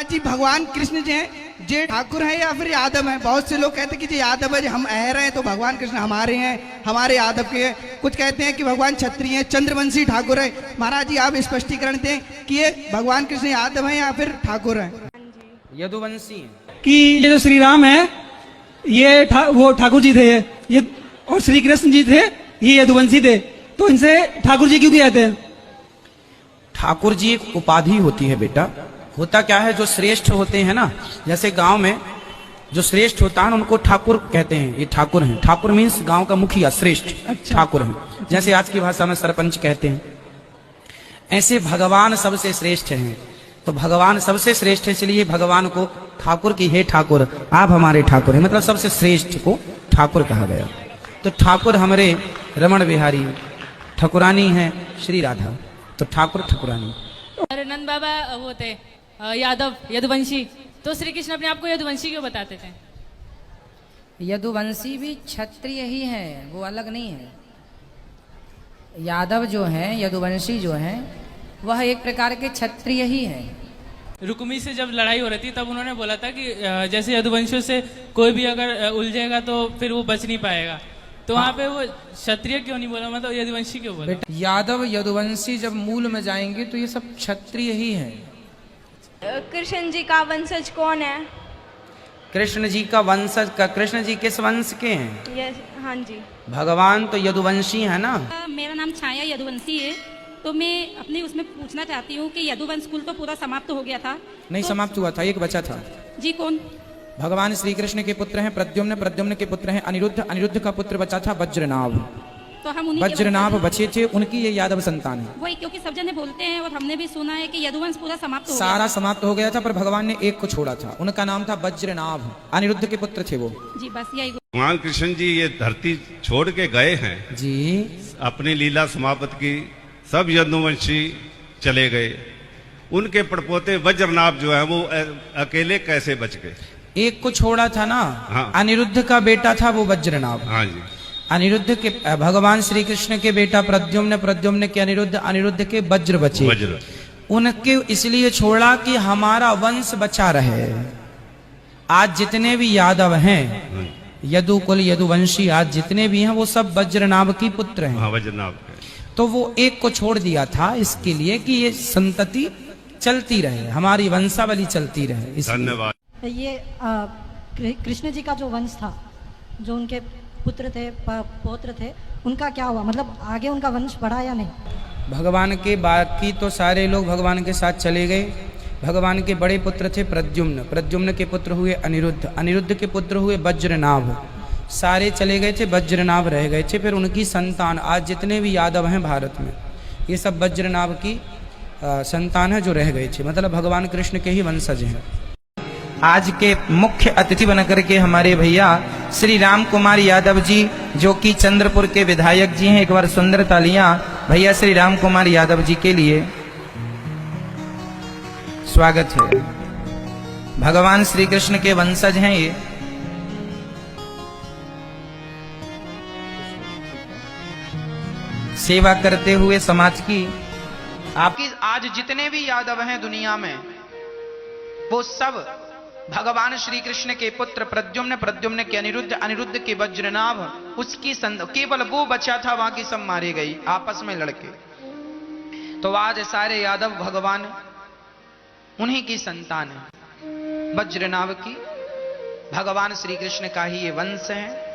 महाराज जी भगवान कृष्ण जी हैं, जे ठाकुर है या फिर यादव हैं? बहुत से लोग कहते हैं कि जी यादव है, जी हम अहर हैं तो भगवान कृष्ण हमारे हैं, हमारे यादव के हैं। कुछ कहते हैं कि भगवान क्षत्रिय हैं, चंद्रवंशी ठाकुर है। महाराज जी आप स्पष्टीकरण दें कि ये भगवान कृष्ण यादव हैं या फिर ठाकुर हैं? यदुवंशी कि ये जो श्री राम है ये वो ठाकुर जी थे ये, और श्री कृष्ण जी थे ये यदुवंशी थे, तो इनसे ठाकुर जी क्यों कहते हैं? ठाकुर जी एक उपाधि होती है बेटा। होता क्या है, जो श्रेष्ठ होते हैं ना, जैसे गांव में जो श्रेष्ठ होता है उनको ठाकुर कहते हैं, ये ठाकुर हैं। ठाकुर मीन्स गांव का मुखिया, श्रेष्ठ ठाकुर हैं। जैसे आज की भाषा में सरपंच कहते हैं, ऐसे भगवान सबसे श्रेष्ठ हैं। तो भगवान सबसे श्रेष्ठ है, इसलिए भगवान को ठाकुर की, हे ठाकुर आप हमारे ठाकुर हैं, मतलब सबसे श्रेष्ठ को ठाकुर कहा गया। तो ठाकुर हमारे रमण बिहारी ठाकुरानी है श्री राधा, तो ठाकुर ठाकुरानी। और नंद बाबा वो थे यादव, यदुवंशी, तो श्री कृष्ण अपने आप को यदुवंशी क्यों बताते थे? यदुवंशी भी क्षत्रिय ही है, वो अलग नहीं है। यादव जो है, यदुवंशी जो है, वह एक प्रकार के क्षत्रिय ही है। रुक्मी से जब लड़ाई हो रही थी तब उन्होंने बोला था कि जैसे यदुवंशियों से कोई भी अगर उलझेगा तो फिर वो बच नहीं पाएगा, तो वहाँ पे वो क्षत्रिय क्यों नहीं बोला, मतलब यदुवंशी क्यों बोला? यादव यदुवंशी जब मूल में जाएंगे तो ये सब क्षत्रिय ही है। कृष्ण जी का वंशज कौन है? कृष्ण जी का वंशज का, कृष्ण जी किस वंश के हैं? यस, हाँ जी। भगवान तो यदुवंशी है ना। मेरा नाम छाया यदुवंशी है, तो मैं अपने उसमें पूछना चाहती हूँ कि यदुवंश कुल तो पूरा समाप्त हो गया था? नहीं, तो समाप्त हुआ था, एक बचा था। जी कौन? भगवान श्री कृष्ण के पुत्र हैं प्रद्युम्न, प्रद्युम्न के पुत्र हैं अनिरुद्ध, अनिरुद्ध का पुत्र बचा था वज्रनाभ। तो हम उन्हीं वज्रनाभ बचे थे, उनकी ये यादव संतान है। वही, क्योंकि सब जने बोलते हैं और हमने भी सुना है कि यदुवंश पूरा समाप्त हो गया। सारा समाप्त हो गया था, पर भगवान ने एक को छोड़ा था, उनका नाम था वज्रनाभ, अनिरुद्ध के पुत्र थे वो। जी बस यही। भगवान कृष्ण जी ये धरती छोड़ के गए हैं जी, अपनी लीला समाप्त की, सब यदुवंशी चले गए। उनके पड़पोते वज्रनाभ जो है वो अकेले कैसे बच गए? एक को छोड़ा था ना। हाँ। अनिरुद्ध का बेटा था वो वज्रनाभ। हाँ जी। अनिरुद्ध के भगवान श्री कृष्ण के बेटा प्रद्युम्न, प्रद्युम्न के अनिरुद्ध, अनिरुद्ध के वज्र बचे। वज्र उनके इसलिए छोड़ा कि हमारा वंश बचा रहे। आज जितने भी यादव हैं, यदु कुल यदुवंशी आज जितने भी हैं वो सब वज्रनाभ की पुत्र हैं। हाँ, वज्रनाभ। तो वो एक को छोड़ दिया था इसके लिए कि ये संतति चलती रहे, हमारी वंशावली चलती रहे। धन्यवाद। ये कृष्ण जी का जो वंश था, जो उनके पुत्र थे, पौत्र थे, उनका क्या हुआ? मतलब आगे उनका वंश बढ़ा या नहीं? भगवान के बाकी तो सारे लोग भगवान के साथ चले गए। भगवान के बड़े पुत्र थे प्रद्युम्न, प्रद्युम्न के पुत्र हुए अनिरुद्ध, अनिरुद्ध के पुत्र हुए वज्रनाभ, सारे चले गए थे, वज्रनाभ रह गए थे। फिर उनकी संतान आज जितने भी यादव हैं भारत में, ये सब वज्रनाभ की संतान है जो रह गए थे, मतलब भगवान कृष्ण के ही वंशज हैं। आज के मुख्य अतिथि बनकर के हमारे भैया श्री राम कुमार यादव जी, जो कि चंद्रपुर के विधायक जी हैं। एक बार सुंदर तालियां भैया श्री राम कुमार यादव जी के लिए। स्वागत है। भगवान श्री कृष्ण के वंशज हैं ये। सेवा करते हुए समाज की आपकी आज जितने भी यादव हैं दुनिया में, वो सब भगवान श्री कृष्ण के पुत्र प्रद्युम्न, प्रद्युम्न के अनिरुद्ध, अनिरुद्ध के वज्रनाभ, उसकी केवल वो बचा था, बाकी सब मारे गई आपस में लड़के। तो आज सारे यादव भगवान उन्हीं की संतान है, वज्रनाभ की। भगवान श्री कृष्ण का ही ये वंश है।